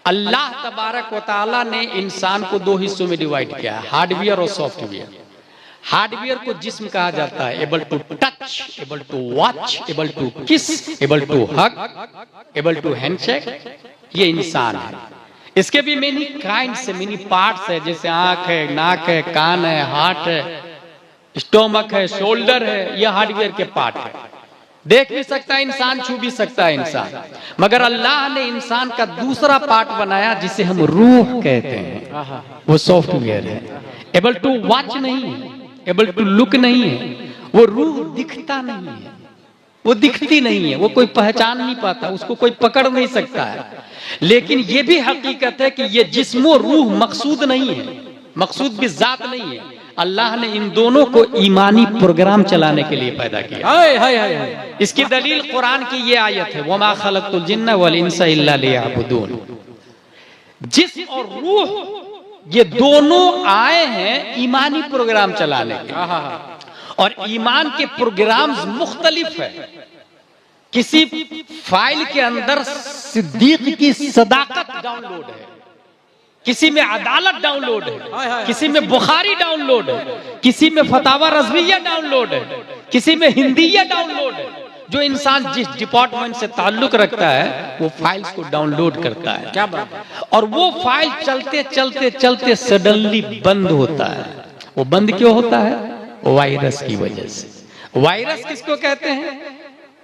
अल्लाह तबारक व तआला ने इंसान को दो हिस्सों में डिवाइड किया है, हार्डवेयर और सॉफ्टवेयर। हार्डवेयर को जिस्म कहा जाता है, able to touch, able to watch, able to kiss, able to hug, able to handshake, ये इंसान है। इसके भी मेनी काइंड्स है, मेनी पार्ट्स है, जैसे आंख है, नाक है, कान है, हार्ट है, स्टोमक है, शोल्डर है, ये हार्डवेयर के पार्ट है। देख भी सकता है इंसान, छू भी सकता है इंसान। मगर अल्लाह ने इंसान का दूसरा पार्ट बनाया जिसे हम रूह कहते हैं, वो सॉफ्टवेयर है। एबल टू वॉच नहीं है, एबल टू लुक नहीं है, वो रूह दिखता नहीं है, वो दिखती नहीं है, वो कोई पहचान नहीं पाता, उसको कोई पकड़ नहीं सकता है। लेकिन ये भी हकीकत है कि ये जिस्म और रूह मकसूद नहीं है, मकसूद भी जात नहीं है। अल्लाह ने इन दोनों को ईमानी प्रोग्राम चलाने के लिए पैदा किया। हाय हाय हाय। इसकी दलील कुरान की ये आयत है, वमा खलक़तुल जिन्ना वल इंसा इल्ला लियअबुदून। जिस्म और रूह ये दोनों आए हैं ईमानी प्रोग्राम चलाने के, और ईमान के प्रोग्राम्स मुख्तलिफ है। किसी फाइल के अंदर सिद्दीक की सदाकत डाउनलोड है, किसी में अदालत डाउनलोड है, किसी में बुखारी डाउनलोड है, किसी में फतावा रज़विया डाउनलोड है, किसी में हिंदिया डाउनलोड है। जो इंसान जिस डिपार्टमेंट से ताल्लुक रखता है वो फाइल्स को डाउनलोड करता है, क्या बात है। और वो फाइल चलते चलते चलते सडनली बंद होता है। वो बंद क्यों होता है? वायरस की वजह से। वायरस किसको कहते हैं?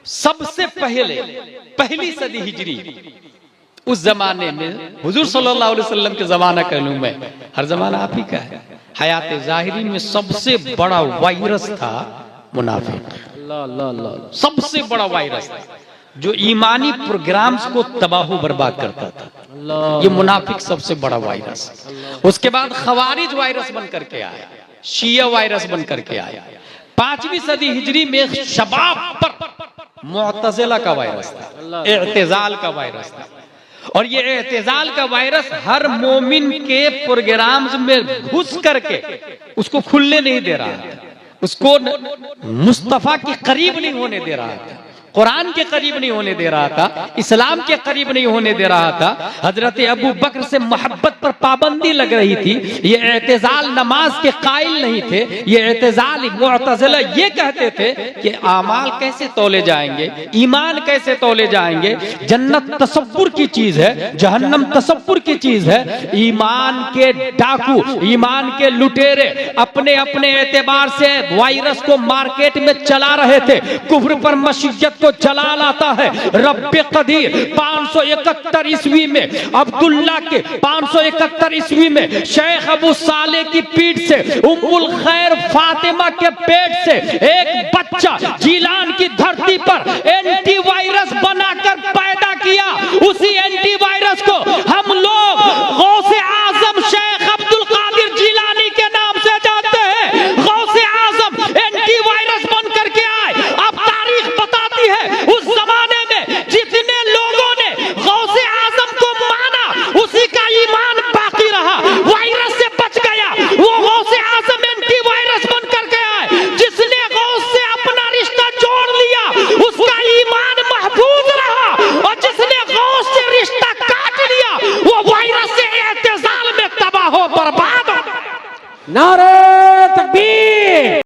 सबसे पहली सदी हिजरी, उस जमाने में हुजूर सल्लल्लाहु अलैहि वसल्लम के जमाना कहलूं मैं, हर जमाना आप ही का है, हयात ज़ाहिरी में सबसे बड़ा वायरस था मुनाफिक। सबसे बड़ा वायरस था जो ईमानी प्रोग्राम्स को तबाह बर्बाद करता था, ये मुनाफिक सबसे बड़ा वायरस। उसके बाद खवारिज वायरस बन करके आया, शिया वायरस बन करके आया। 5वीं सदी हिजरी में शबाब पर मुअतज़िला का वायरस था, इअ्तिज़ाल का वायरस था। और ये इअ्तिज़ाल का वायरस हर मोमिन के प्रोग्राम्स में घुस करके उसको खुलने नहीं दे रहा था, उसको मुस्तफा के करीब नहीं होने दे रहा था, कुरान के करीब नहीं होने दे रहा था, इस्लाम के करीब नहीं होने दे रहा था। हजरत अबू बकर से मोहब्बत पर पाबंदी लग रही थी। ये एतजाल नमाज के कायल नहीं थे, ये एतजाल मुअतज़िला ये कहते थे कि आमाल कैसे तोले जाएंगे, ईमान कैसे तोले जाएंगे। जन्नत तसव्वुर की चीज है, जहन्नम तसव्वुर की चीज है। ईमान के डाकू, ईमान के लुटेरे अपने अपने एतबार से वायरस को मार्केट में चला रहे थे। कुफ्र पर मशीयत को जलाल आता है। रब्बे कदीर 571 ईस्वी में, अब्दुल्ला के 571 ईस्वी में शेख अबू साले की पीठ से, उम्मुल खैर फातिमा के पेट से एक बच्चा जीलान की धरती पर